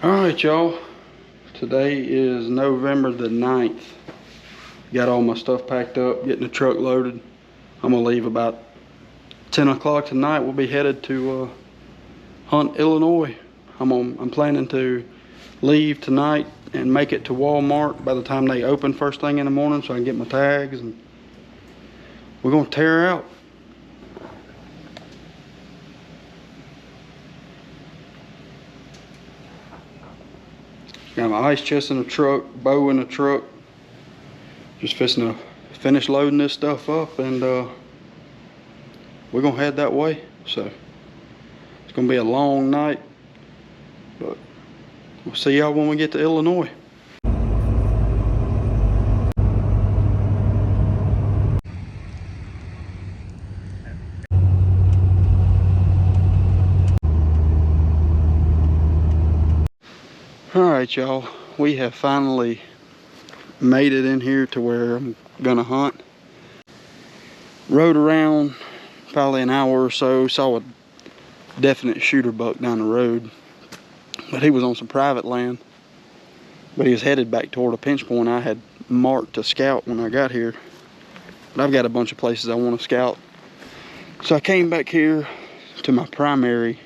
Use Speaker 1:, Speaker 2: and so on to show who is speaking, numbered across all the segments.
Speaker 1: Alright, y'all. Today is November the 9th. Got all my stuff packed up, getting the truck loaded. I'm gonna leave about 10 o'clock tonight. We'll be headed to Hunt, Illinois. I'm planning to leave tonight and make it to Walmart by the time they open first thing in the morning so I can get my tags, and we're gonna tear out. Got my ice chest in the truck, bow in the truck. Just fixing to finish loading this stuff up, and we're gonna head that way. So it's gonna be a long night, but we'll see y'all when we get to Illinois. Alright, y'all, we have finally made it in here to where I'm gonna hunt. Rode around probably an hour or so, saw a definite shooter buck down the road, but he was on some private land, but he was headed back toward a pinch point I had marked to scout when I got here. But I've got a bunch of places I want to scout, so I came back here to my primary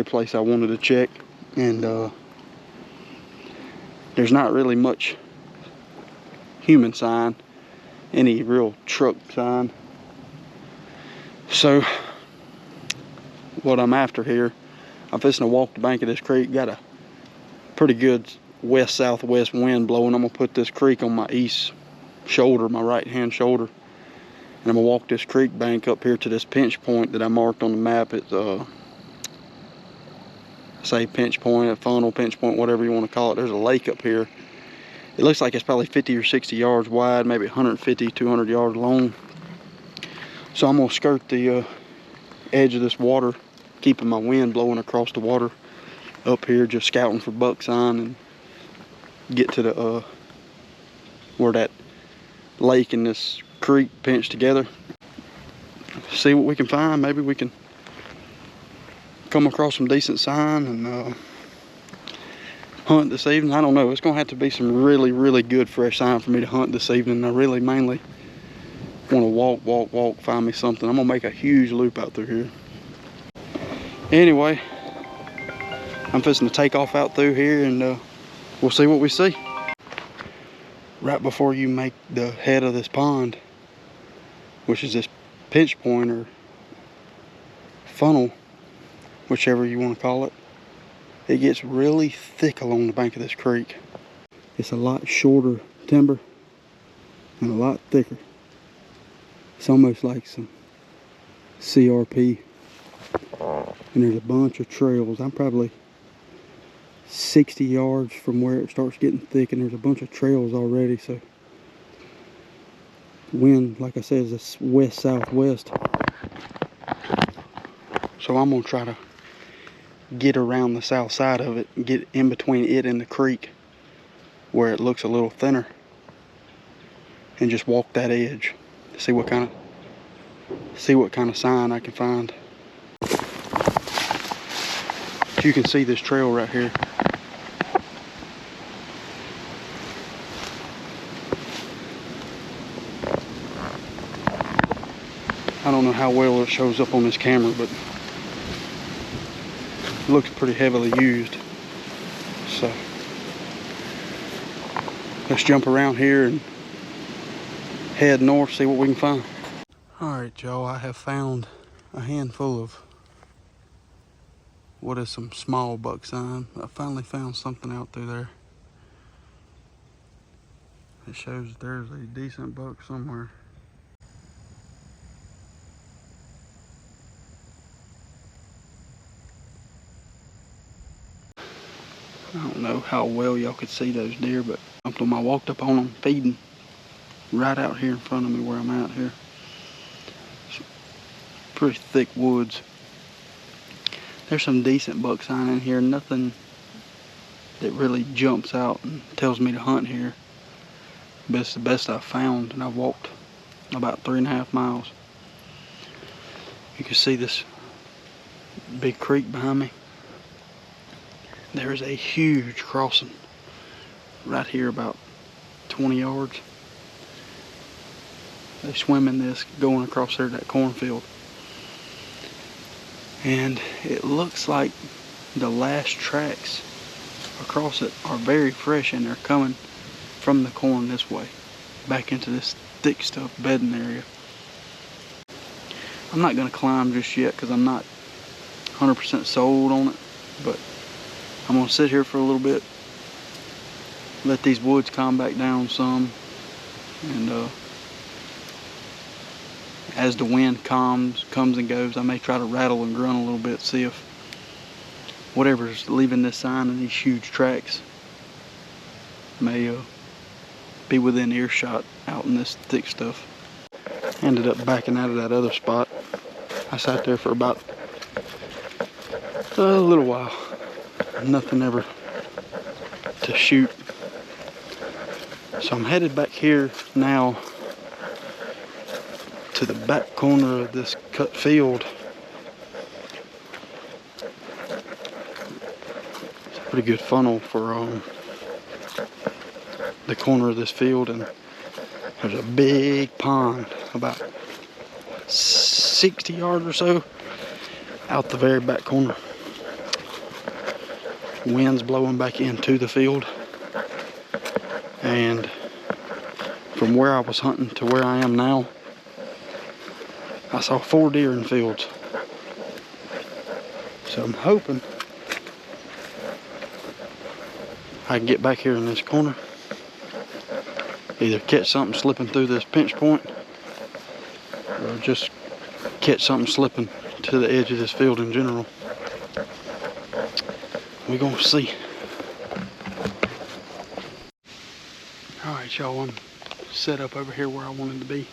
Speaker 1: place I wanted to check, and there's not really much human sign, any real truck sign. So what I'm after here, I'm fixing to walk the bank of this creek. Got a pretty good west-southwest wind blowing. I'm gonna put this creek on my east shoulder, my right hand shoulder, and I'm gonna walk this creek bank up here to this pinch point that I marked on the map. It's say pinch point, a funnel, pinch point, whatever you want to call it. There's a lake up here. It looks like it's probably 50 or 60 yards wide, maybe 150, 200 yards long. So I'm gonna skirt the edge of this water, keeping my wind blowing across the water up here, just scouting for buck sign, and get to the where that lake and this creek pinch together. See what we can find. Maybe we can come across some decent sign and hunt this evening. I don't know. It's gonna have to be some really good fresh sign for me to hunt this evening. I really mainly want to walk, find me something. I'm gonna make a huge loop out through here. Anyway, I'm fixing to take off out through here, and we'll see what we see. Right before you make the head of this pond, which is this pinch point or funnel, whichever you want to call it, it gets really thick along the bank of this creek. It's a lot shorter timber and a lot thicker. It's almost like some CRP. And there's a bunch of trails. I'm probably 60 yards from where it starts getting thick, and there's a bunch of trails already. So wind, like I said, is west-southwest. So I'm gonna try to get around the south side of it, get in between it and the creek where it looks a little thinner, and just walk that edge, see what kind of sign I can find. You can see this trail right here. I don't know how well it shows up on this camera, but it looks pretty heavily used. So let's jump around here and head north, see what we can find. Alright, y'all, I have found a handful of what is some small buck sign. I finally found something out through there. It shows there's a decent buck somewhere. I don't know how well y'all could see those deer, but I walked up on them feeding right out here in front of me where I'm at here. It's pretty thick woods. There's some decent buck sign in here, nothing that really jumps out and tells me to hunt here. But it's the best I've found, and I've walked about 3.5 miles. You can see this big creek behind me. There's a huge crossing right here about 20 yards. They swim in this going across there to that cornfield. And it looks like the last tracks across it are very fresh, and they're coming from the corn this way, back into this thick stuff bedding area. I'm not gonna climb just yet because I'm not 100% sold on it, but I'm gonna sit here for a little bit, let these woods calm back down some, and as the wind comes and goes, I may try to rattle and grunt a little bit, see if whatever's leaving this sign in these huge tracks may be within earshot out in this thick stuff. Ended up backing out of that other spot. I sat there for about a little while. Nothing ever to shoot. So I'm headed back here now to the back corner of this cut field. It's a pretty good funnel for the corner of this field, and there's a big pond about 60 yards or so out the very back corner. Wind's blowing back into the field, and from where I was hunting to where I am now, I saw 4 deer in fields. So I'm hoping I can get back here in this corner, either catch something slipping through this pinch point, or just catch something slipping to the edge of this field in general. We're gonna see. Alright, y'all, I'm set up over here where I wanted to be.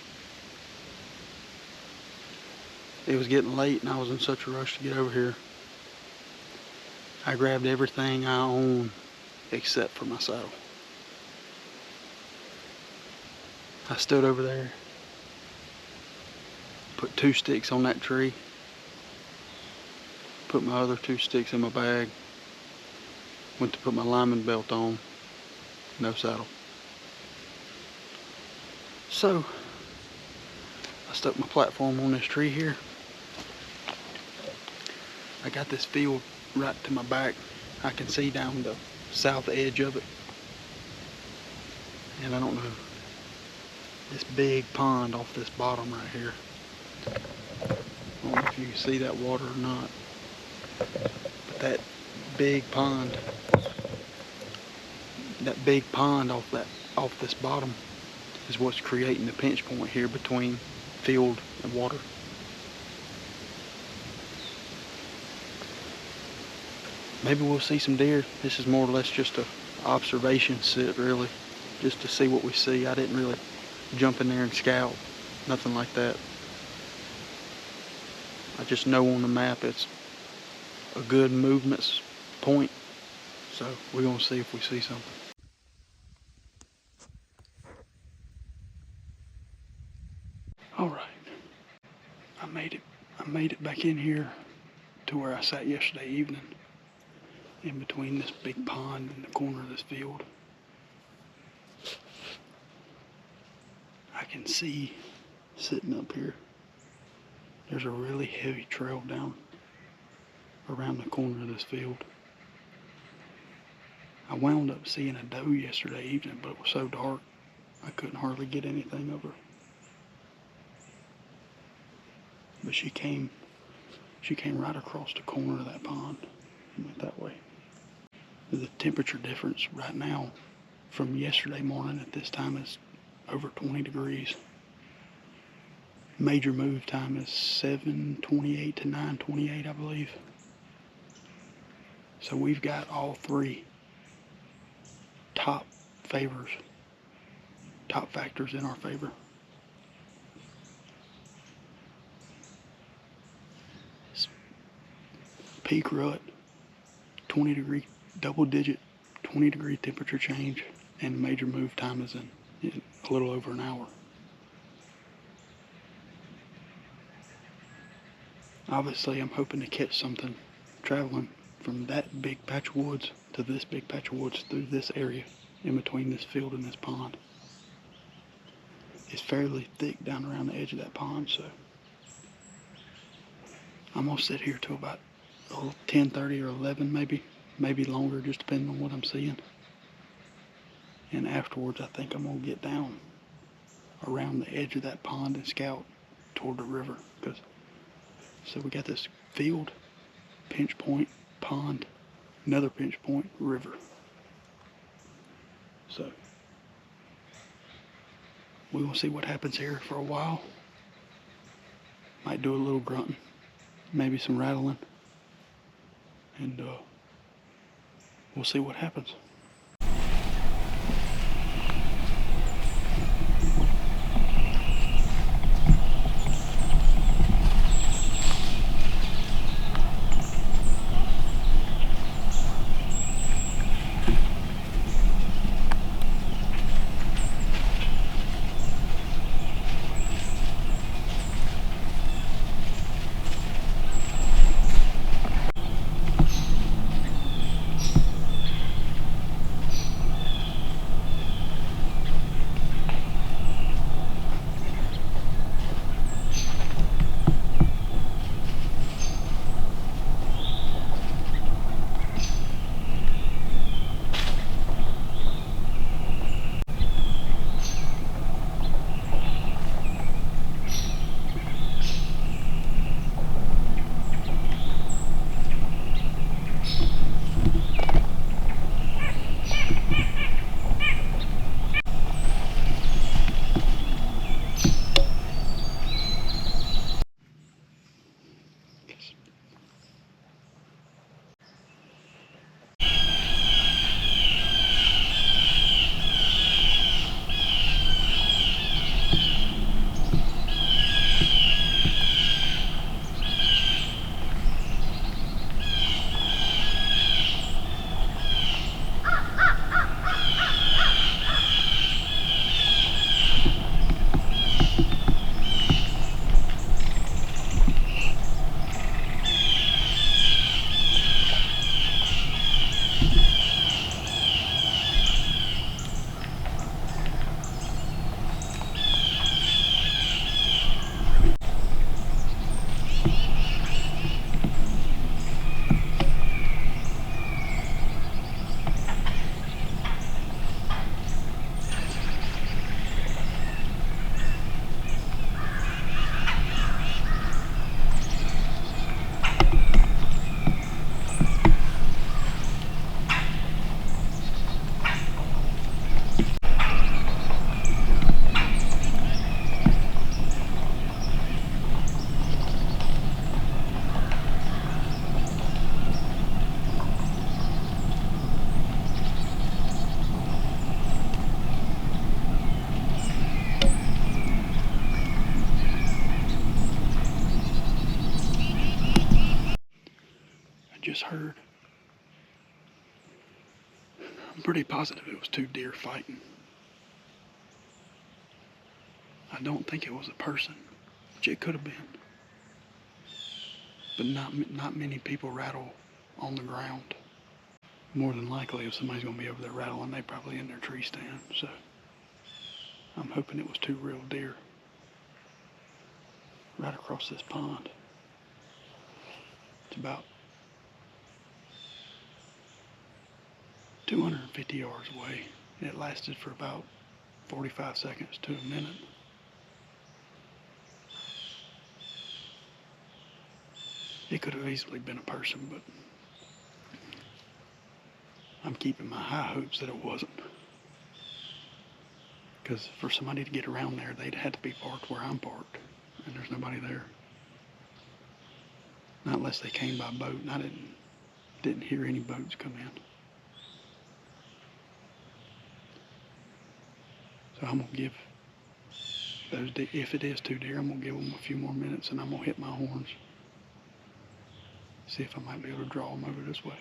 Speaker 1: It was getting late and I was in such a rush to get over here. I grabbed everything I own except for my saddle. I stood over there, put 2 sticks on that tree, put my other 2 sticks in my bag, went to put my lineman belt on, no saddle. So I stuck my platform on this tree here. I got this field right to my back. I can see down the south edge of it. And I don't know, this big pond off this bottom right here. I don't know if you can see that water or not. But that big pond off this bottom is what's creating the pinch point here between field and water. Maybe we'll see some deer. This is more or less just a observation sit, really, just to see what we see. I didn't really jump in there and scout, nothing like that. I just know on the map it's a good movement point, so we're gonna see if we see something. All right, I made it back in here to where I sat yesterday evening, in between this big pond and the corner of this field. I can see, sitting up here, there's a really heavy trail down around the corner of this field. I wound up seeing a doe yesterday evening, but it was so dark I couldn't hardly get anything of her. But she came right across the corner of that pond and went that way. The temperature difference right now from yesterday morning at this time is over 20 degrees. Major move time is 7:28 to 9:28, I believe. So we've got all 3 top factors in our favor. Peak rut, 20 degree, double digit 20 degree temperature change, and major move time is in a little over an hour. Obviously I'm hoping to catch something traveling from that big patch of woods to this big patch of woods through this area in between this field and this pond. It's fairly thick down around the edge of that pond, so I'm gonna sit here till about 10:30 or 11 maybe longer, just depending on what I'm seeing. And afterwards, I think I'm gonna get down around the edge of that pond and scout toward the river. So we got this field, pinch point, pond, another pinch point, river. So we will see what happens here for a while. Might do a little grunting, maybe some rattling, and we'll see what happens. Just heard. I'm pretty positive it was two deer fighting. I don't think it was a person, which it could have been. But not many people rattle on the ground. More than likely, if somebody's gonna be over there rattling, they probably in their tree stand. So I'm hoping it was two real deer right across this pond. It's about 250 yards away. It lasted for about 45 seconds to a minute. It could have easily been a person, but I'm keeping my high hopes that it wasn't. Because for somebody to get around there, they'd had to be parked where I'm parked, and there's nobody there. Not unless they came by boat, and I didn't hear any boats come in. So I'm gonna give those, if it is two deer, I'm gonna give them a few more minutes, and I'm gonna hit my horns. See if I might be able to draw them over this way.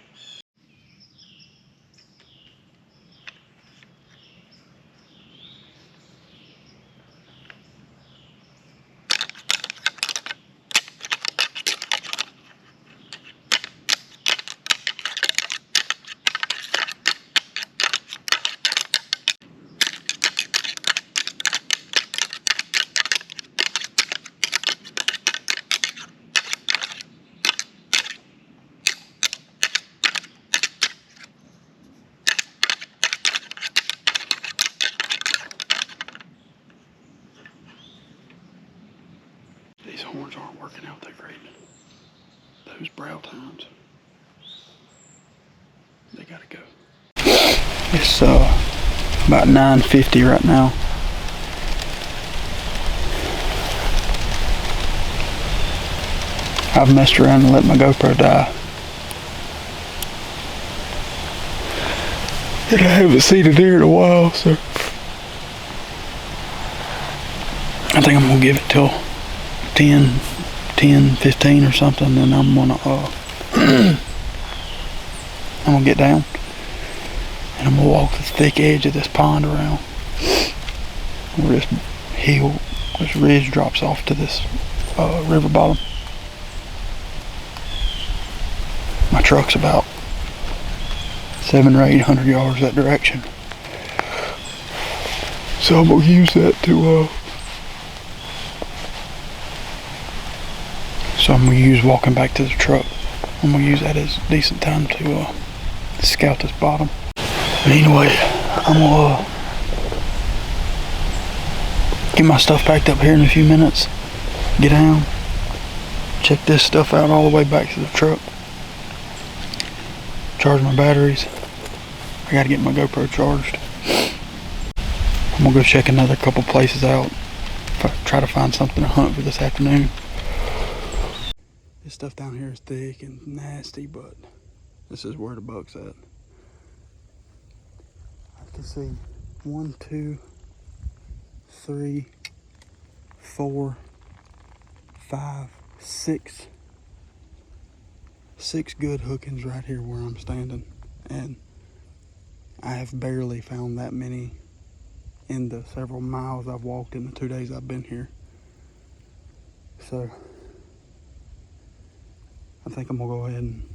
Speaker 1: working out that great. Those brow tines, they gotta go. It's about 9:50 right now. I've messed around and let my GoPro die. And I haven't seen it here in a while, so I think I'm gonna give it till 10, 15 or something, then I'm gonna I'm gonna get down and I'm gonna walk the thick edge of this pond around where this hill, this ridge drops off to this river bottom. My truck's about 700 or 800 yards that direction, so I'm gonna use that to so I'm gonna use walking back to the truck. I'm gonna use that as a decent time to scout this bottom. But anyway, I'm gonna get my stuff packed up here in a few minutes, get down, check this stuff out all the way back to the truck, charge my batteries. I gotta get my GoPro charged. I'm gonna go check another couple places out, try to find something to hunt for this afternoon. This stuff down here is thick and nasty, but this is where the buck's at. I can see 1, 2, 3, 4, 5, 6 good hookings right here where I'm standing, and I have barely found that many in the several miles I've walked in the 2 days I've been here. So I think I'm gonna go ahead and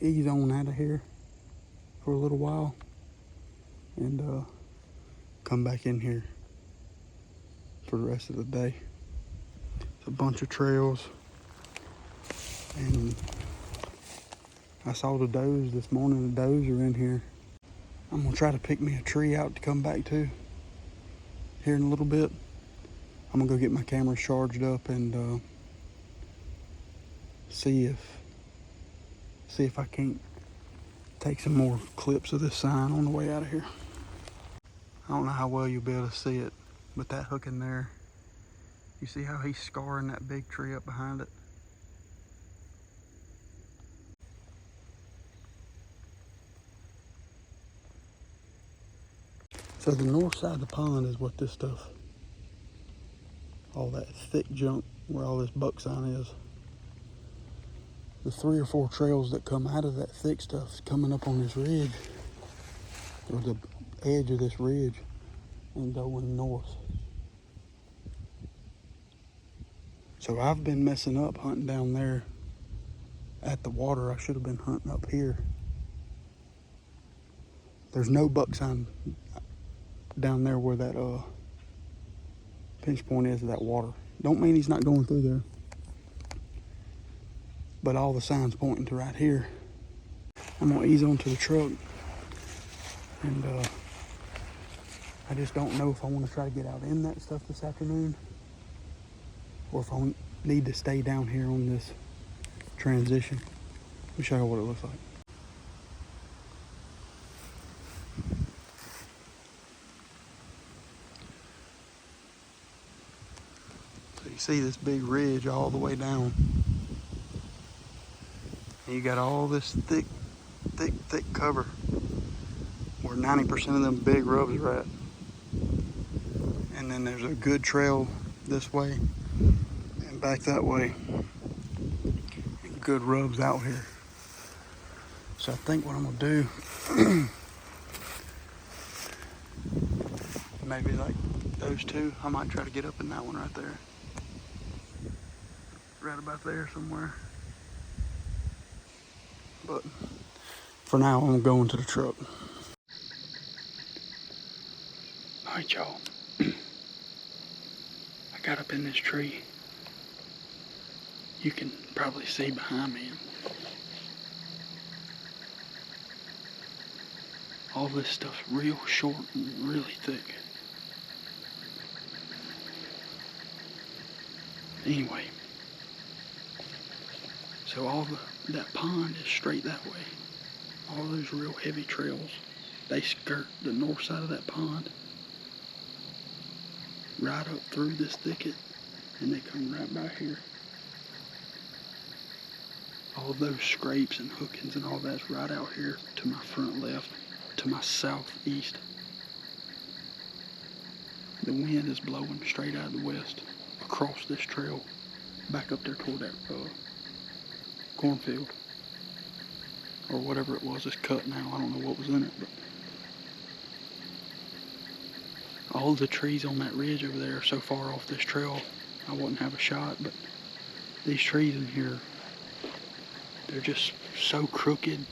Speaker 1: ease on out of here for a little while and come back in here for the rest of the day. It's a bunch of trails, and I saw the does this morning. The does are in here. I'm gonna try to pick me a tree out to come back to here in a little bit. I'm gonna go get my camera charged up and see if I can't take some more clips of this sign on the way out of here. I don't know how well you'll be able to see it, but that hook in there, you see how he's scarring that big tree up behind it? So the north side of the pond is what this stuff, all that thick junk where all this buck sign is. The 3 or 4 trails that come out of that thick stuff is coming up on this ridge, or the edge of this ridge, and going north. So I've been messing up hunting down there at the water. I should have been hunting up here. There's no buck sign down there where that pinch point is of that water. Don't mean he's not going through there, but all the signs pointing to right here. I'm gonna ease onto the truck, and I just don't know if I want to try to get out in that stuff this afternoon, or if I need to stay down here on this transition. Let me show you what it looks like. So you see this big ridge all the way down, and you got all this thick cover where 90% of them big rubs are at. And then there's a good trail this way and back that way, and good rubs out here. So I think what I'm gonna do, maybe like those two, I might try to get up in that one right there. Right about there somewhere. But for now, I'm going to the truck. All right, y'all. I got up in this tree. You can probably see behind me. All this stuff's real short and really thick. Anyway, So that pond is straight that way. All those real heavy trails, they skirt the north side of that pond, right up through this thicket, and they come right by here. All those scrapes and hookings and all that's right out here to my front left, to my southeast. The wind is blowing straight out of the west, across this trail, back up there toward that cornfield, or whatever it was. It's cut now. I don't know what was in it, but all the trees on that ridge over there are so far off this trail, I wouldn't have a shot. But these trees in here, they're just so crooked,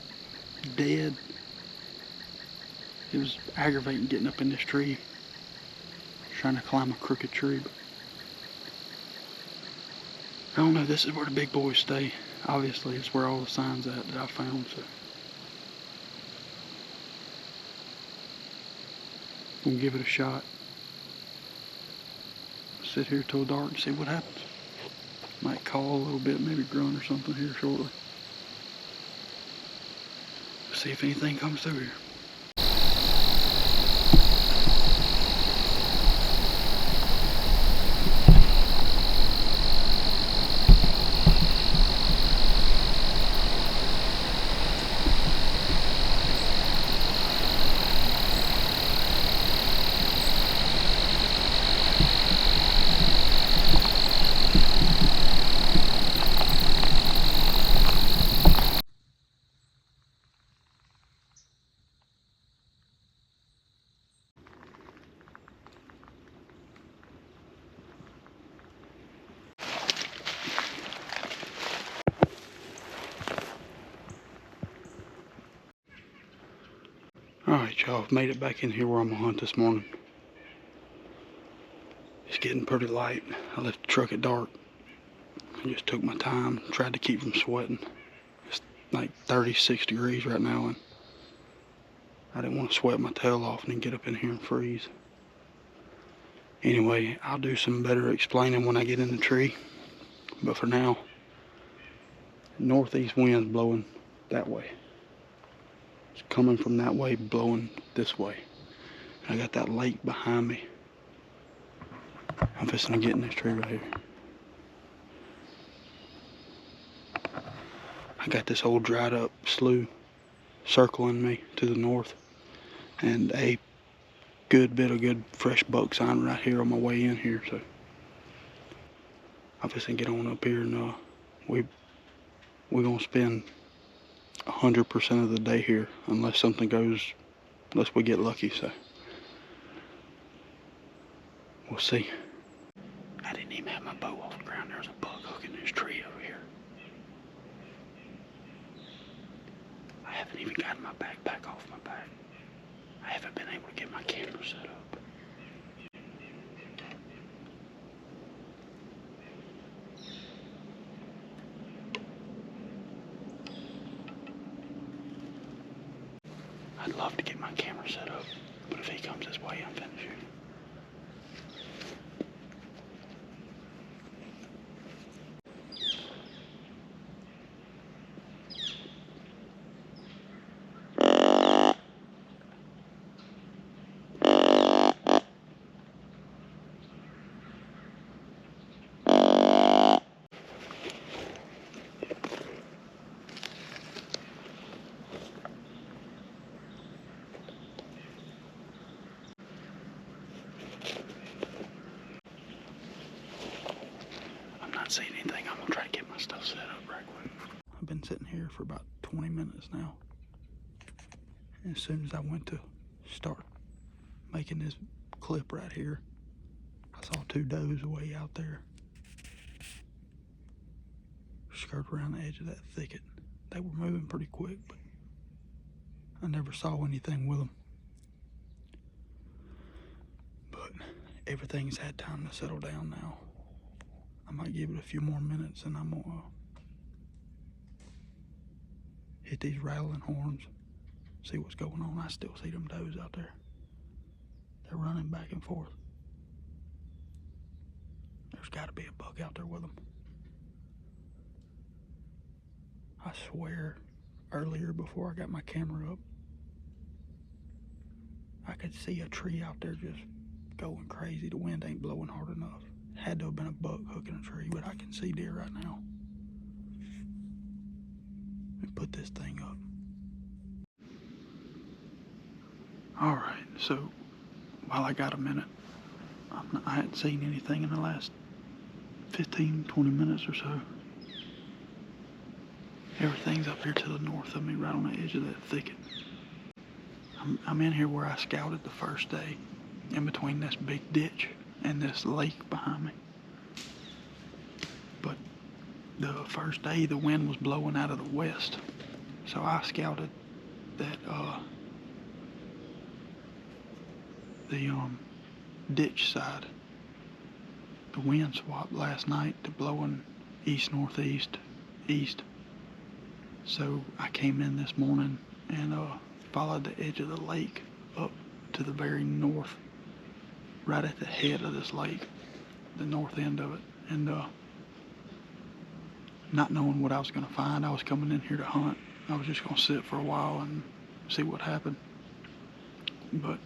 Speaker 1: dead. It was aggravating getting up in this tree, trying to climb a crooked tree. But I don't know, this is where the big boys stay. Obviously, it's where all the signs at that I found, so. We'll give it a shot. Sit here till dark and see what happens. Might call a little bit, maybe grunt or something here shortly. See if anything comes through here. Alright, y'all, I've made it back in here where I'm gonna hunt this morning. It's getting pretty light. I left the truck at dark. I just took my time, tried to keep from sweating. It's like 36 degrees right now, and I didn't want to sweat my tail off and then get up in here and freeze. Anyway, I'll do some better explaining when I get in the tree. But for now, northeast wind's blowing that way. It's coming from that way, blowing this way. I got that lake behind me. I'm fixing to get in this tree right here. I got this old dried up slough circling me to the north, and a good bit of good fresh buck sign right here on my way in here. So I'm fixing to get on up here, and we're gonna spend 100% of the day here unless we get lucky. So we'll see. I didn't even have my bow off the ground. There's a buck hooking this tree over here. I haven't even gotten my backpack off my back. I haven't been able to get my camera set up. I'd love to get my camera set up, but if he comes this way, I'm finna shoot him. Seen anything, I'm gonna try to get my stuff set up right quick. I've been sitting here for about 20 minutes now. And as soon as I went to start making this clip right here, I saw two does way out there. Skirt around the edge of that thicket. They were moving pretty quick, but I never saw anything with them. But everything's had time to settle down now. I might give it a few more minutes and I'm gonna hit these rattling horns, see what's going on. I still see them does out there. They're running back and forth. There's gotta be a buck out there with them. I swear, earlier before I got my camera up, I could see a tree out there just going crazy. The wind ain't blowing hard enough. Had to have been a buck hooking a tree, but I can see deer right now. Let me put this thing up. Alright, so while I got a minute, I hadn't seen anything in the last 15, 20 minutes or so. Everything's up here to the north of me, right on the edge of that thicket. I'm in here where I scouted the first day, in between this big ditch and this lake behind me. But the first day the wind was blowing out of the west, so I scouted that the ditch side. The wind swapped last night to blowing east-northeast, east. So I came in this morning and followed the edge of the lake up to the very north, right at the head of this lake, the north end of it. And not knowing what I was going to find, I was coming in here to hunt. I was just going to sit for a while and see what happened. But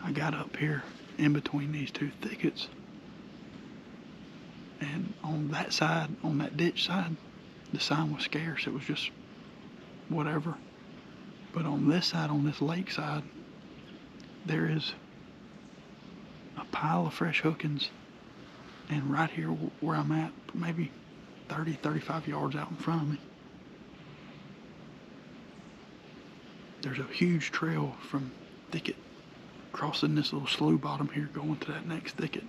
Speaker 1: I got up here in between these two thickets, and on that side, on that ditch side, the sign was scarce. It was just whatever. But on this side, on this lake side, there is a pile of fresh hookings, and right here where I'm at, maybe 30, 35 yards out in front of me, there's a huge trail from thicket crossing this little slough bottom here, going to that next thicket.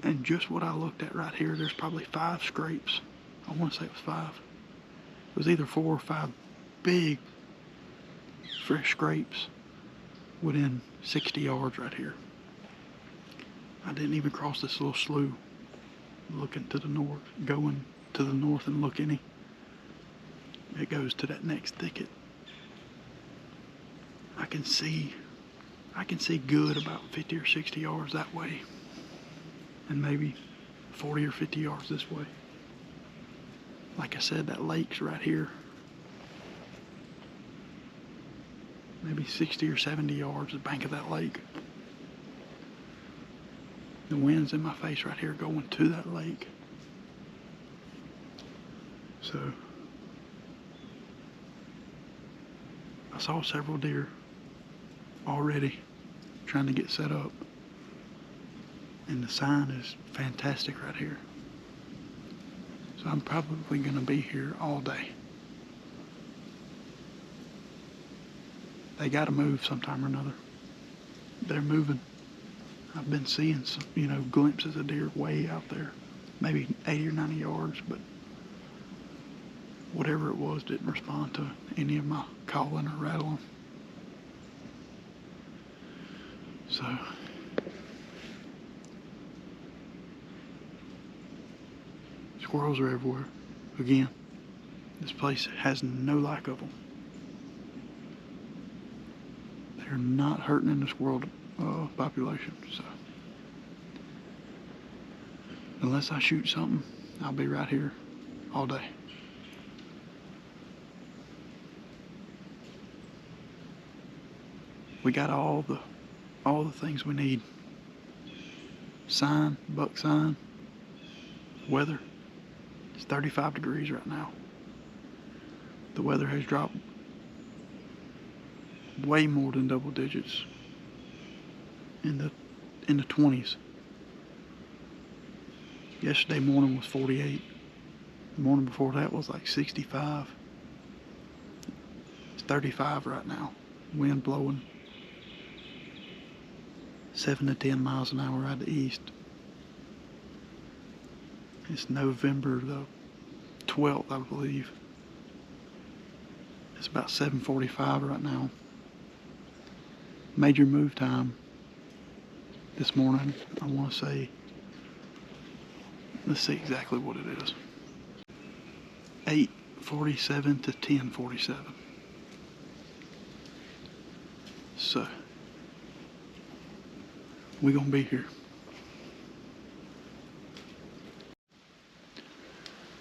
Speaker 1: And just what I looked at right here, there's probably 5 scrapes. I want to say it was 5. It was either 4 or 5 big fresh scrapes within 60 yards right here. I didn't even cross this little slough looking to the north, going to the north and look any. It goes to that next thicket. I can see good about 50 or 60 yards that way, and maybe 40 or 50 yards this way. Like I said, that lake's right here. Maybe 60 or 70 yards, the bank of that lake. The wind's in my face right here going to that lake. So, I saw several deer already trying to get set up. And the sign is fantastic right here. So I'm probably going to be here all day. They got to move sometime or another. They're moving. I've been seeing some, glimpses of deer way out there. Maybe 80 or 90 yards, but whatever it was didn't respond to any of my calling or rattling. So, squirrels are everywhere. Again, this place has no lack of them. They're not hurting in the squirrel population. So, unless I shoot something, I'll be right here all day. We got all the things we need. Sign, buck sign, weather. It's 35 degrees right now. The weather has dropped way more than double digits in the 20s. Yesterday morning was 48. The morning before that was like 65. It's 35 right now. Wind blowing 7 to 10 miles an hour out of the east. It's November the 12th, I believe. It's about 7:45 right now. Major move time this morning, I want to say, let's see exactly what it is. 8:47 to 10:47. So, we're going to be here.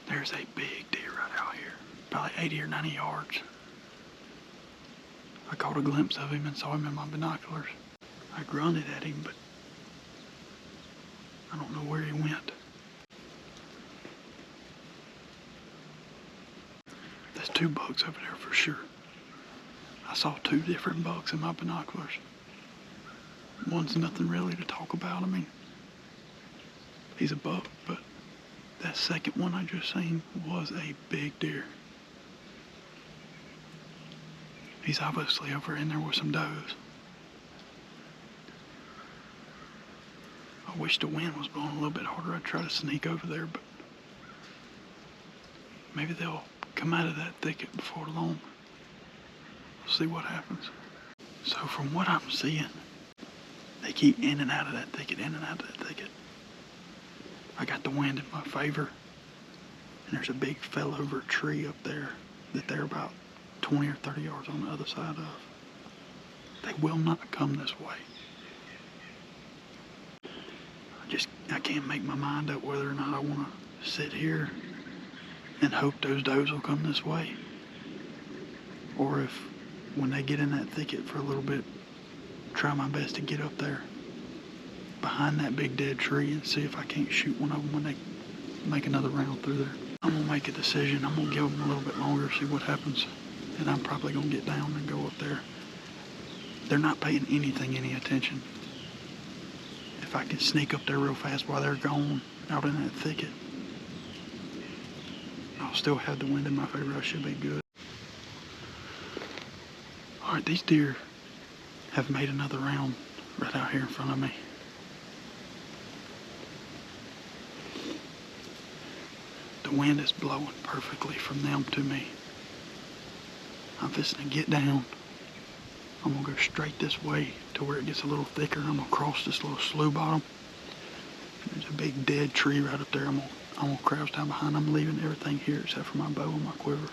Speaker 1: There's a big deer. 80 or 90 yards. I caught a glimpse of him and saw him in my binoculars. I grunted at him, but I don't know where he went. There's 2 bucks over there for sure. I saw 2 different bucks in my binoculars. One's nothing really to talk about. I mean, he's a buck, but that second one I just seen was a big deer. He's obviously over in there with some does. I wish the wind was blowing a little bit harder. I'd try to sneak over there, but maybe they'll come out of that thicket before long. We'll see what happens. So from what I'm seeing, they keep in and out of that thicket, in and out of that thicket. I got the wind in my favor, and there's a big fell over tree up there that they're about 20 or 30 yards on the other side of. They will not come this way. I can't make my mind up whether or not I want to sit here and hope those does will come this way, or if when they get in that thicket for a little bit, try my best to get up there behind that big dead tree and see if I can't shoot one of them when they make another round through there. I'm gonna make a decision. I'm gonna give them a little bit longer, see what happens, and I'm probably gonna get down and go up there. They're not paying any attention. If I can sneak up there real fast while they're gone out in that thicket, I'll still have the wind in my favor. I should be good. Alright, these deer have made another round right out here in front of me. The wind is blowing perfectly from them to me. I'm fixing to get down. I'm gonna go straight this way to where it gets a little thicker. I'm gonna cross this little slough bottom. There's a big dead tree right up there. I'm gonna crouch down behind. I'm leaving everything here except for my bow and my quiver.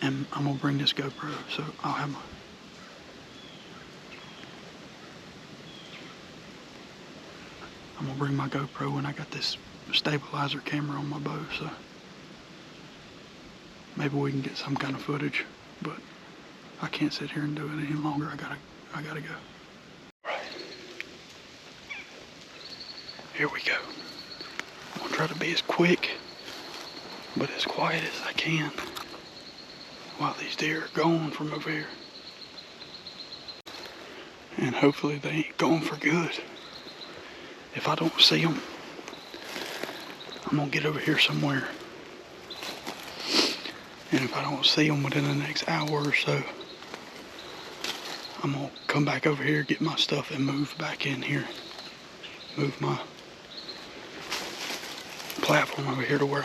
Speaker 1: And I'm gonna bring this GoPro, so I'll have my... I'm gonna bring my GoPro, and I got this stabilizer camera on my bow, so maybe we can get some kind of footage, but I can't sit here and do it any longer. I gotta go. Right. Here we go. I'm gonna try to be as quick, but as quiet as I can while these deer are gone from over here. And hopefully they ain't gone for good. If I don't see them, I'm gonna get over here somewhere. And if I don't see them within the next hour or so, I'm gonna come back over here, get my stuff, and move back in here. Move my platform over here to where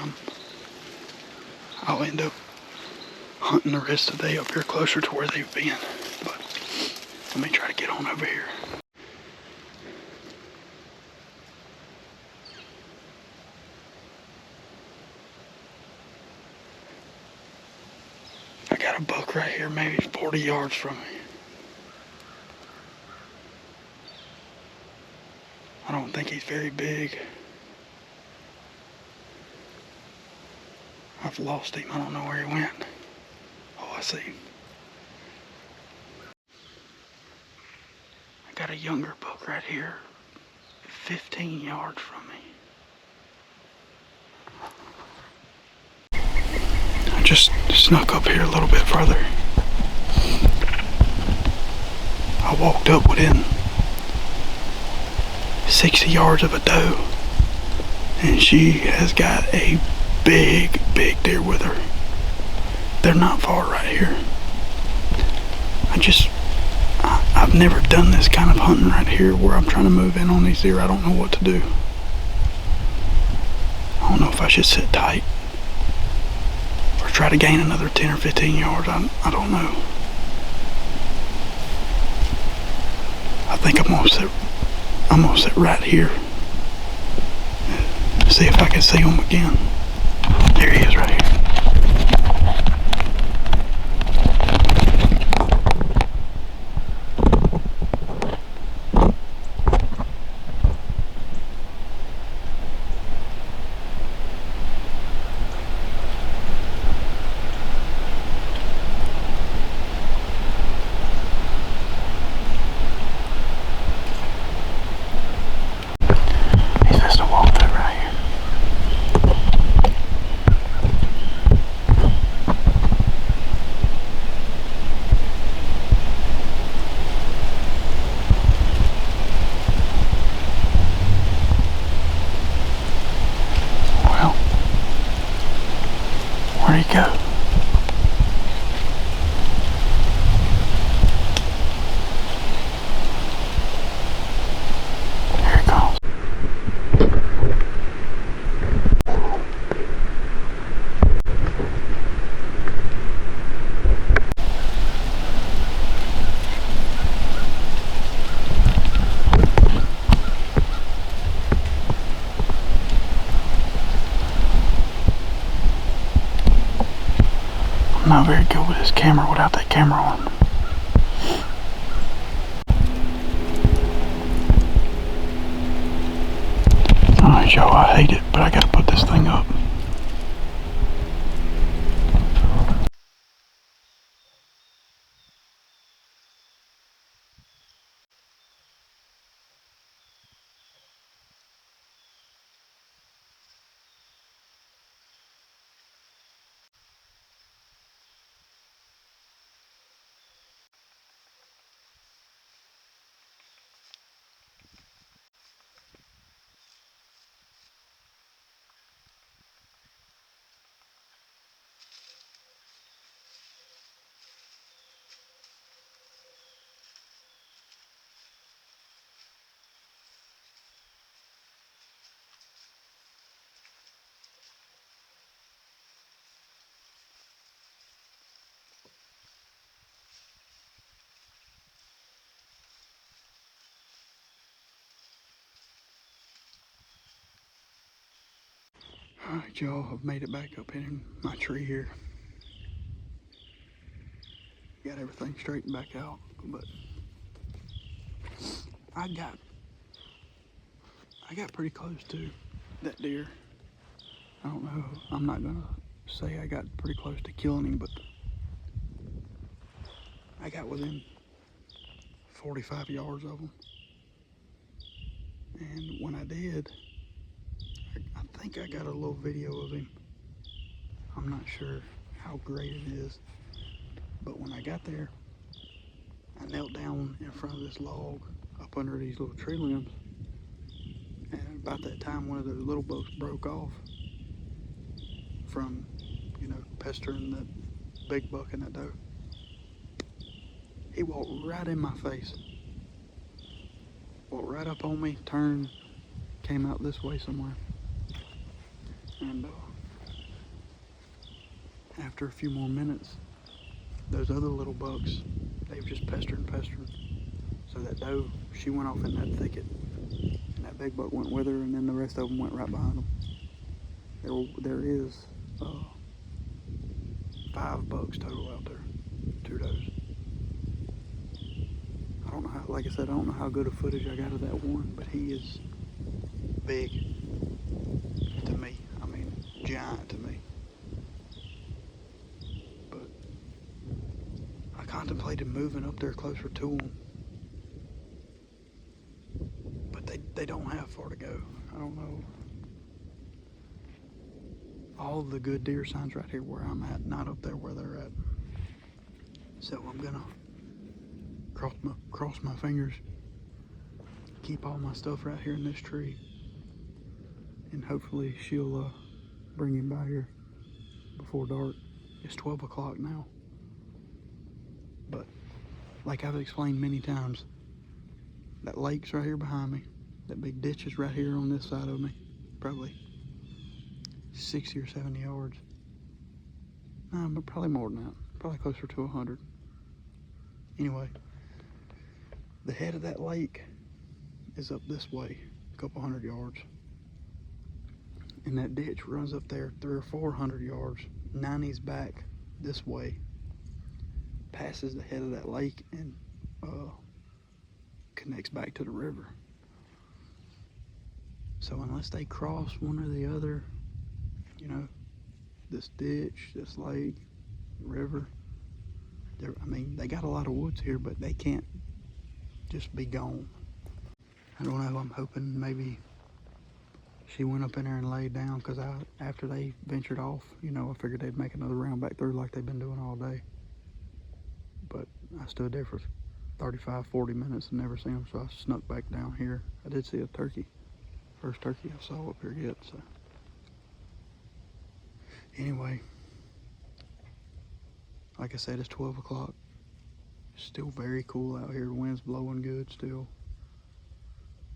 Speaker 1: I'll end up hunting the rest of the day up here closer to where they've been. But let me try to get on over here. I got a buck right here, maybe 40 yards from me. I don't think he's very big. I've lost him. I don't know where he went. Oh, I see him. I got a younger buck right here, 15 yards from me. I just snuck up here a little bit further. I walked up within 60 yards of a doe, and she has got a big deer with her. They're not far right here. I've never done this kind of hunting right here where I'm trying to move in on these deer. I don't know what to do. I don't know if I should sit tight or try to gain another 10 or 15 yards. I don't know. I think I'm gonna sit right here. See if I can see him again. There he is right here. Where'd he go? Here he comes. I'm not very good with this camera without that camera on. Alright, y'all, I hate it, but I gotta put this thing up. Alright, y'all, I've made it back up in my tree here. Got everything straightened back out, but I got pretty close to that deer. I don't know, I'm not gonna say I got pretty close to killing him, but I got within 45 yards of him. And when I did, I think I got a little video of him. I'm not sure how great it is, but when I got there, I knelt down in front of this log up under these little tree limbs, and about that time one of those little bucks broke off from, you know, pestering that big buck and that doe. He walked right in my face, walked right up on me, turned, came out this way somewhere, and after a few more minutes, those other little bucks, they were just pestering. So that doe, she went off in that thicket, and that big buck went with her, and then the rest of them went right behind them. There is 5 bucks total out there, 2 does. I don't know how, like I said, I don't know how good of footage I got of that one, but he is big to me. I mean, giant to me. But I contemplated moving up there closer to him, but they don't have far to go. I don't know. All the good deer signs right here where I'm at, not up there where they're at. So I'm gonna cross my fingers, keep all my stuff right here in this tree, and hopefully she'll bring him by here before dark. It's 12 o'clock now, but like I've explained many times, that lake's right here behind me, that big ditch is right here on this side of me, probably 60 or 70 yards. No, but probably more than that, probably closer to 100. Anyway, the head of that lake is up this way, a couple 100 yards. And that ditch runs up there 300 or 400 yards, 90's back this way, passes the head of that lake, and connects back to the river. So unless they cross one or the other, you know, this ditch, this lake, river, I mean, they got a lot of woods here, but they can't just be gone. I don't know, I'm hoping maybe she went up in there and laid down, because after they ventured off, you know, I figured they'd make another round back through like they've been doing all day. But I stood there for 35, 40 minutes and never seen them, so I snuck back down here. I did see a turkey, first turkey I saw up here yet, so. Anyway, Like I said, it's 12 o'clock. It's still very cool out here. The wind's blowing good still.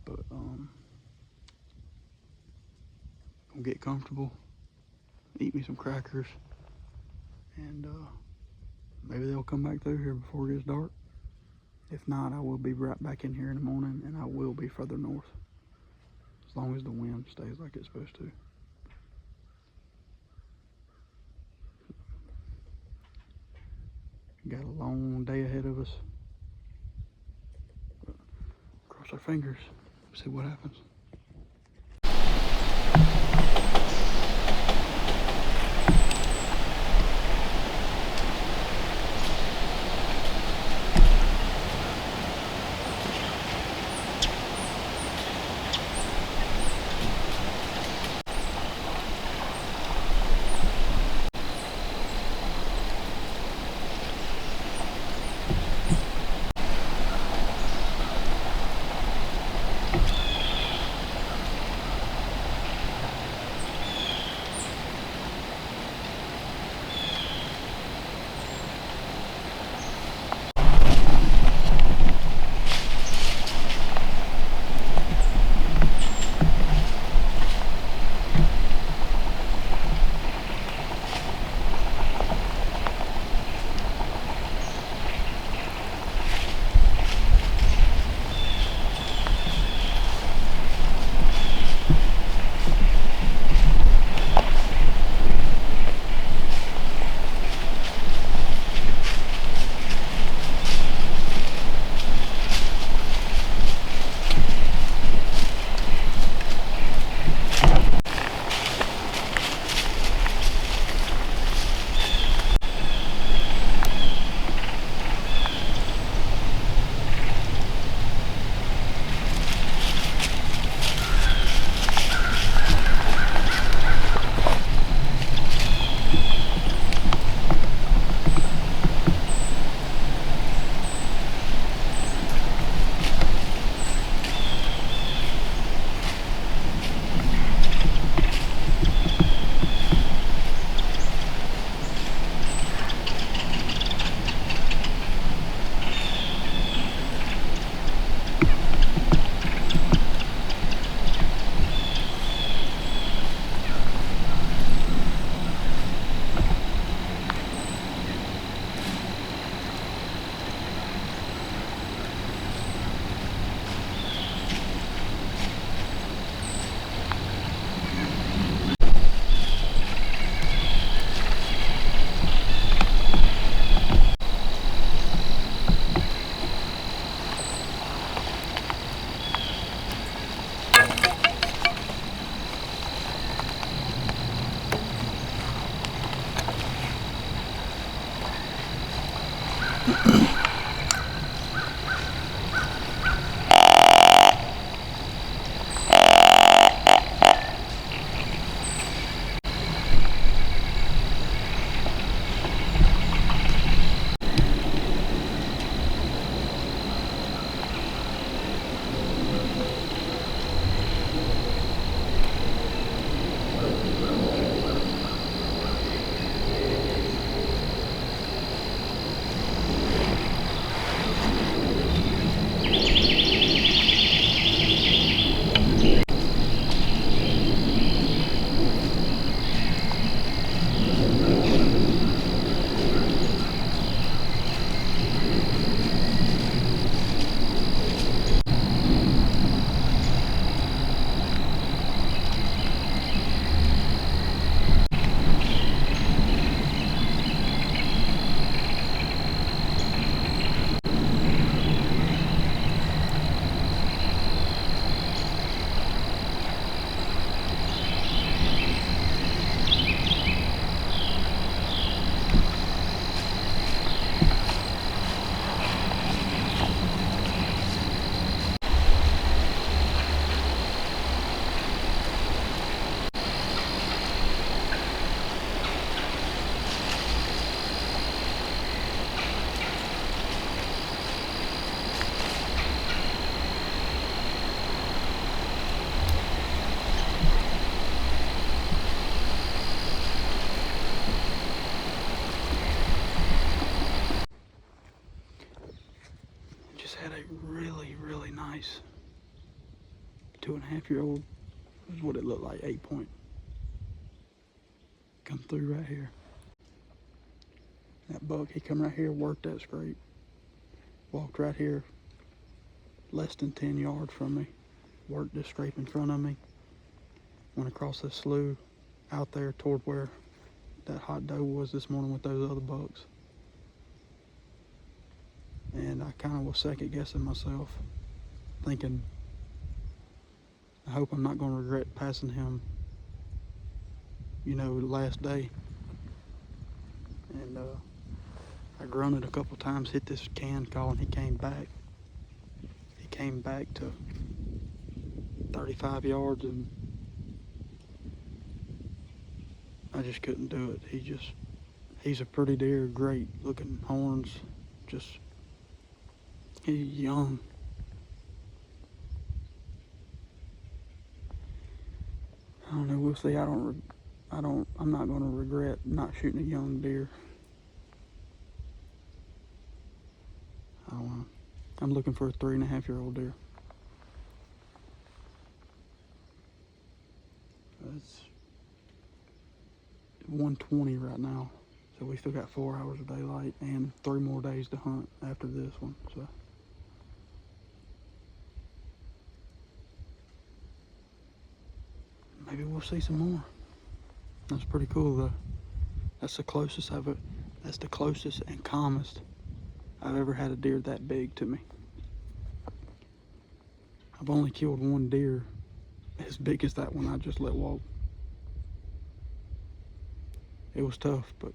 Speaker 1: But gonna get comfortable, eat me some crackers, and maybe they'll come back through here before it gets dark. If not, I will be right back in here in the morning, and I will be further north, as long as the wind stays like it's supposed to. Got a long day ahead of us. But cross our fingers, see what happens. nice 2.5-year-old. Is what it looked like, 8-point. Come through right here. That buck, he come right here, worked that scrape. Walked right here, less than 10 yards from me. Worked this scrape in front of me. Went across this slough out there toward where that hot doe was this morning with those other bucks. And I kind of was second guessing myself, thinking, I hope I'm not going to regret passing him, you know, the last day. And I grunted a couple times, hit this can call, and he came back. He came back to 35 yards, and I just couldn't do it. He's a pretty deer, great looking horns, he's young. I don't know, we'll see. I'm not going to regret not shooting a young deer. I'm looking for a 3.5-year-old deer. It's 1:20 right now, so we still got 4 hours of daylight and 3 more days to hunt after this one. So maybe we'll see some more. That's pretty cool though. That's the closest and calmest I've ever had a deer that big to me. I've only killed one deer as big as that one I just let walk. It was tough, but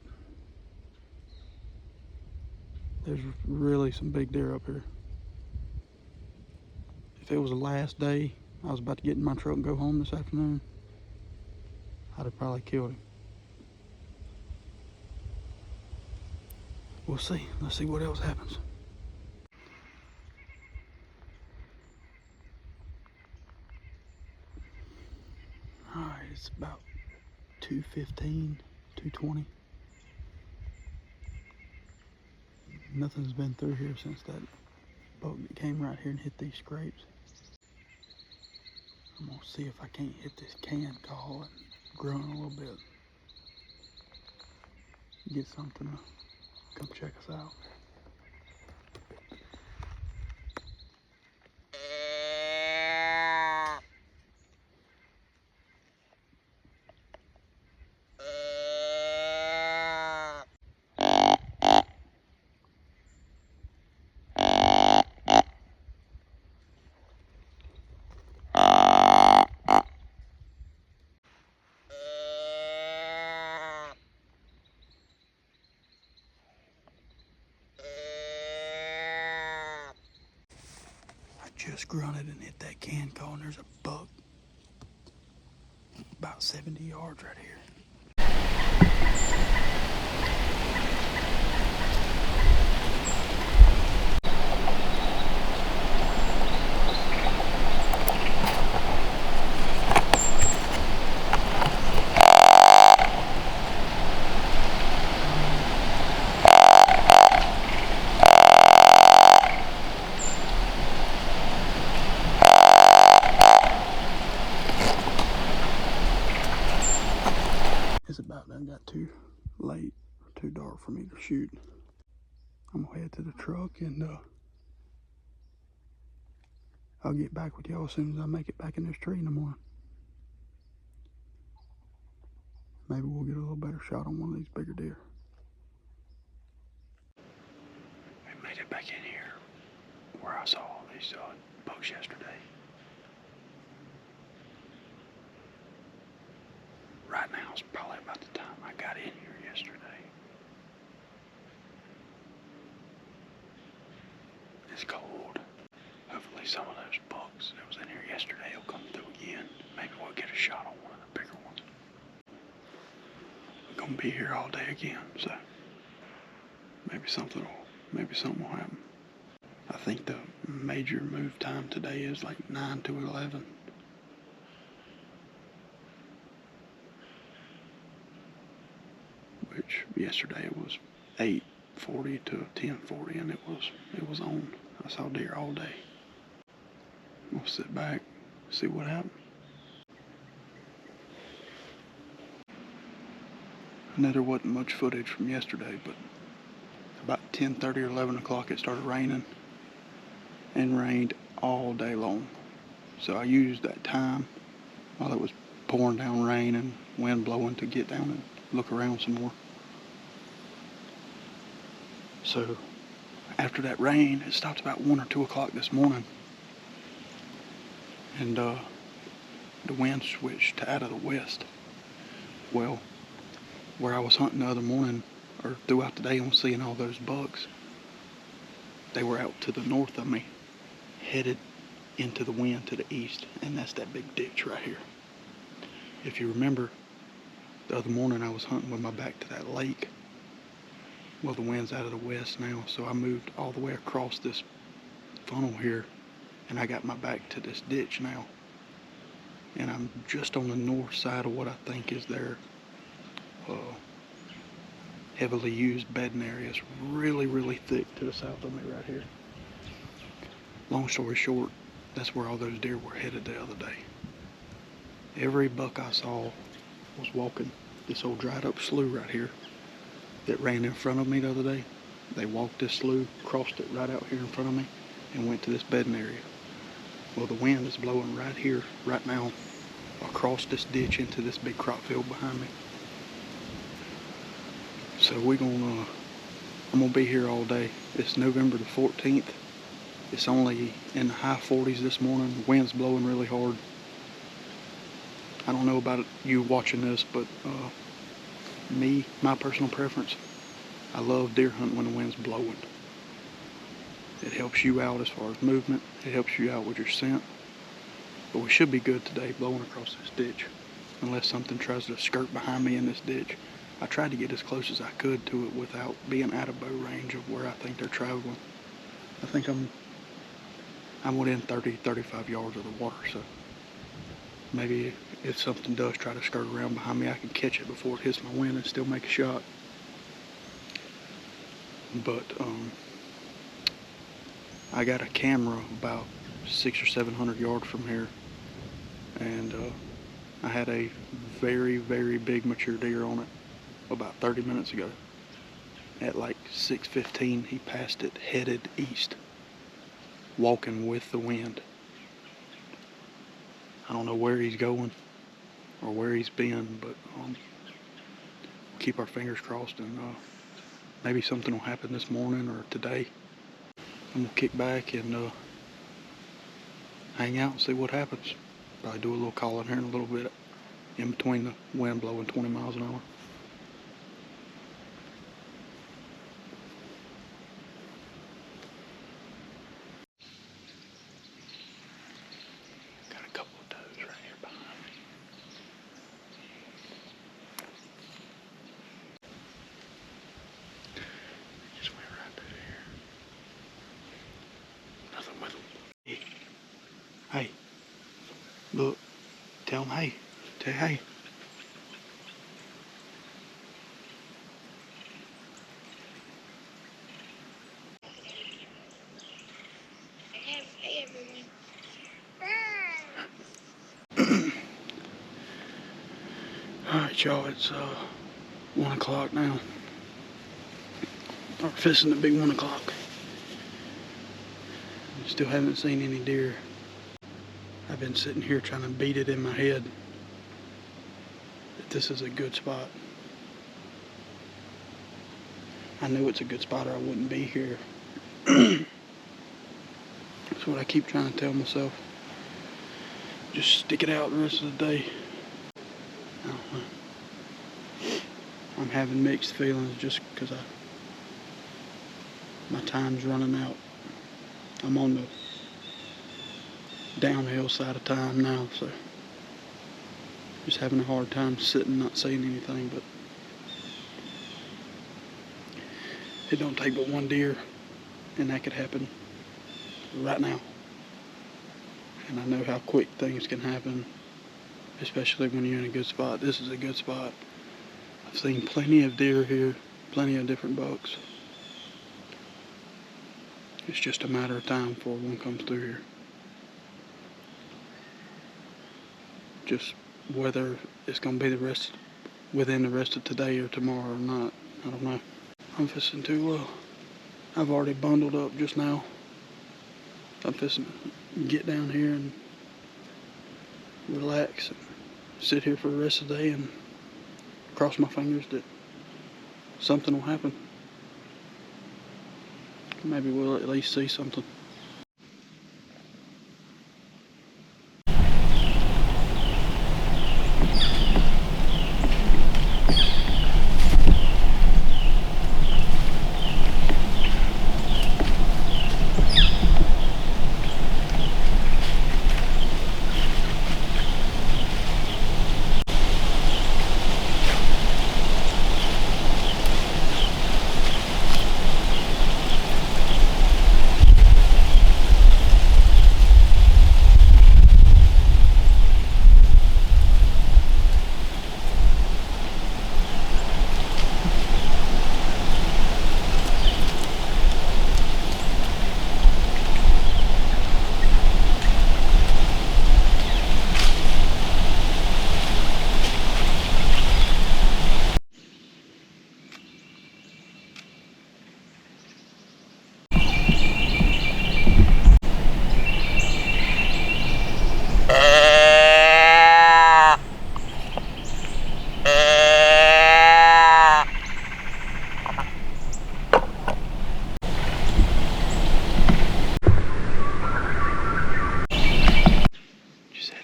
Speaker 1: there's really some big deer up here. If it was the last day, I was about to get in my truck and go home this afternoon, I'd have probably killed him. We'll see. Let's see what else happens. Alright, it's about 2:15, 2:20. Nothing's been through here since that buck that came right here and hit these scrapes. I'm gonna see if I can't hit this can call and grunt a little bit. Get something to come check us out. Just grunted and hit that can call, and there's a buck about 70 yards right here. It's about done got too late, too dark for me to shoot. I'm gonna head to the truck and I'll get back with y'all as soon as I make it back in this tree in the morning. Maybe we'll get a little better shot on one of these bigger deer. We made it back in here where I saw these bucks yesterday. Right now is probably about the time I got in here yesterday. It's cold. Hopefully some of those bucks that was in here yesterday will come through again. Maybe we'll get a shot on one of the bigger ones. We're gonna be here all day again, so maybe something will happen. I think the major move time today is like 9 to 11. Which yesterday it was 8:40 to 10:40, and it was on. I saw deer all day. We'll sit back, see what happens. I know there wasn't much footage from yesterday, but about 10:30 or 11 o'clock it started raining, and rained all day long. So I used that time while it was pouring down rain and wind blowing to get down and look around some more. So after that rain, it stopped about 1 or 2 o'clock this morning, and the wind switched to out of the west. Well, where I was hunting the other morning, or throughout the day on seeing all those bucks, they were out to the north of me, headed into the wind to the east, and that's that big ditch right here. If you remember, the other morning I was hunting with my back to that lake. Well, the wind's out of the west now, so I moved all the way across this funnel here, and I got my back to this ditch now. And I'm just on the north side of what I think is their heavily used bedding area. It's really, really thick to the south of me right here. Long story short, that's where all those deer were headed the other day. Every buck I saw was walking this old dried up slough right here that ran in front of me the other day. They walked this slough, crossed it right out here in front of me, and went to this bedding area. Well, the wind is blowing right here, right now, across this ditch into this big crop field behind me. So I'm gonna be here all day. It's November the 14th. It's only in the high 40s this morning. The wind's blowing really hard. I don't know about you watching this, but my personal preference, I love deer hunting when the wind's blowing. It helps you out as far as movement. It helps you out with your scent. But we should be good today blowing across this ditch, unless something tries to skirt behind me in this ditch. I tried to get as close as I could to it without being out of bow range of where I think they're traveling. I think I'm within 30, 35 yards of the water, so maybe if something does try to skirt around behind me, I can catch it before it hits my wind and still make a shot. But I got a camera about 600 or 700 yards from here, and I had a very, very big mature deer on it about 30 minutes ago. At like 6:15, he passed it, headed east, walking with the wind. I don't know where he's going or where he's been, but we'll keep our fingers crossed, and maybe something will happen this morning or today. And we'll kick back and hang out and see what happens. Probably do a little calling here in a little bit, in between the wind blowing 20 miles an hour. Got a couple of does right here behind me. Just went right through here. Nothing with them. Hey, look, tell them hey. Say hey.
Speaker 2: Hey everyone.
Speaker 1: Alright, y'all, it's 1 o'clock now. Or fixing to be 1 o'clock. Still haven't seen any deer. I've been sitting here trying to beat it in my head that this is a good spot. I knew it's a good spot or I wouldn't be here. That's what I keep trying to tell myself. Just stick it out the rest of the day. I don't know. I'm having mixed feelings just because my time's running out. I'm on the downhill side of time now, so just having a hard time sitting, not saying anything. But it don't take but one deer, and that could happen right now. And I know how quick things can happen, especially when you're in a good spot. This is a good spot. I've seen plenty of deer here, plenty of different bucks. It's just a matter of time before one comes through here. Just whether it's gonna be within the rest of today or tomorrow or not, I don't know. I'm fixing to, I've already bundled up just now. I'm fixing to get down here and relax and sit here for the rest of the day and cross my fingers that something will happen. Maybe we'll at least see something.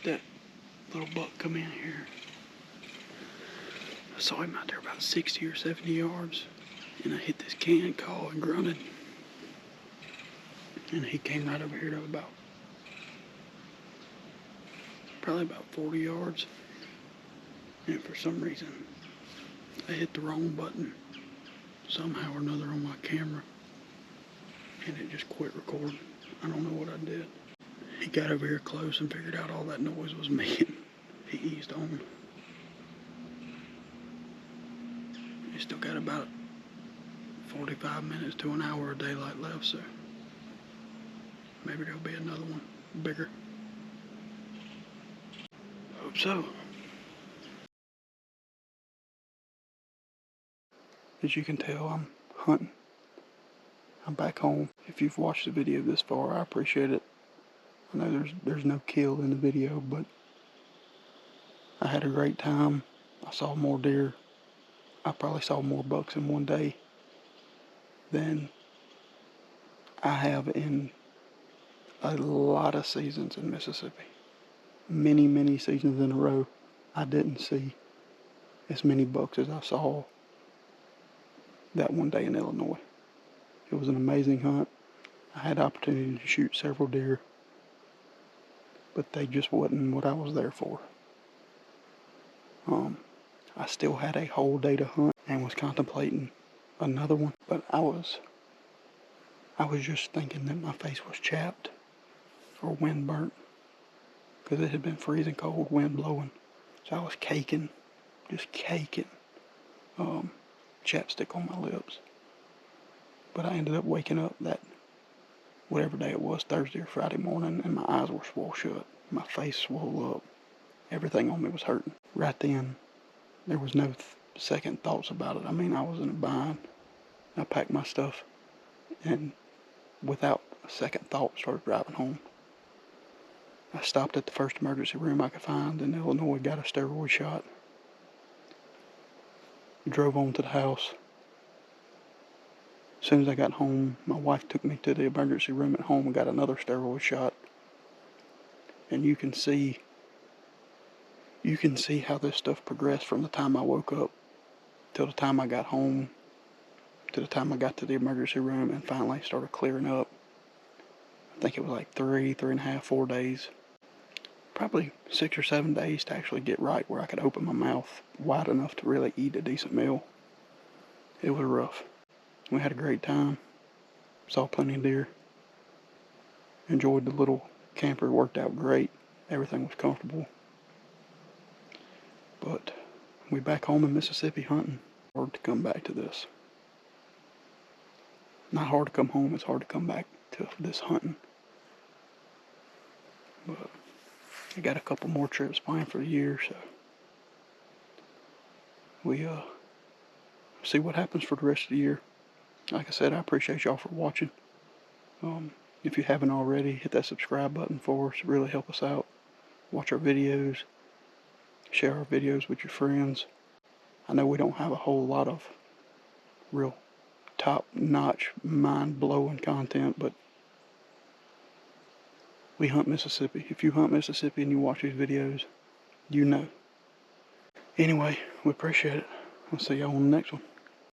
Speaker 1: That little buck come in here. I saw him out there about 60 or 70 yards, and I hit this can call and grunted, and he came right over here to probably about 40 yards, and for some reason I hit the wrong button somehow or another on my camera, and it just quit recording. I don't know what I did. He got over here close and figured out all that noise was me, and he eased on. He still got about 45 minutes to an hour of daylight left, so maybe there'll be another one bigger. Hope so. As you can tell, I'm hunting. I'm back home. If you've watched the video this far, I appreciate it. I know there's no kill in the video, but I had a great time. I saw more deer. I probably saw more bucks in one day than I have in a lot of seasons in Mississippi. Many, many seasons in a row, I didn't see as many bucks as I saw that one day in Illinois. It was an amazing hunt. I had the opportunity to shoot several deer, but they just wasn't what I was there for. I still had a whole day to hunt and was contemplating another one, but I was just thinking that my face was chapped or wind burnt, because it had been freezing cold, wind blowing. So I was caking, just caking, chapstick on my lips. But I ended up waking up that, whatever day it was, Thursday or Friday morning, and my eyes were swole shut. My face swole up. Everything on me was hurting. Right then, there was no second thoughts about it. I mean, I was in a bind. I packed my stuff and without a second thought started driving home. I stopped at the first emergency room I could find in Illinois, got a steroid shot. Drove on to the house. As soon as I got home, my wife took me to the emergency room at home and got another steroid shot. And you can see how this stuff progressed from the time I woke up till the time I got home, to the time I got to the emergency room and finally started clearing up. I think it was like 3.5, 4 days. Probably 6 or 7 days to actually get right where I could open my mouth wide enough to really eat a decent meal. It was rough. We had a great time. Saw plenty of deer. Enjoyed the little camper, worked out great. Everything was comfortable. But we back home in Mississippi hunting. Hard to come back to this. Not hard to come home, it's hard to come back to this hunting. But I got a couple more trips planned for the year, so we see what happens for the rest of the year. Like I said, I appreciate y'all for watching. If you haven't already, hit that subscribe button for us. It really help us out. Watch our videos. Share our videos with your friends. I know we don't have a whole lot of real top-notch, mind-blowing content, but we hunt Mississippi. If you hunt Mississippi and you watch these videos, you know. Anyway, we appreciate it. I'll see y'all on the next one.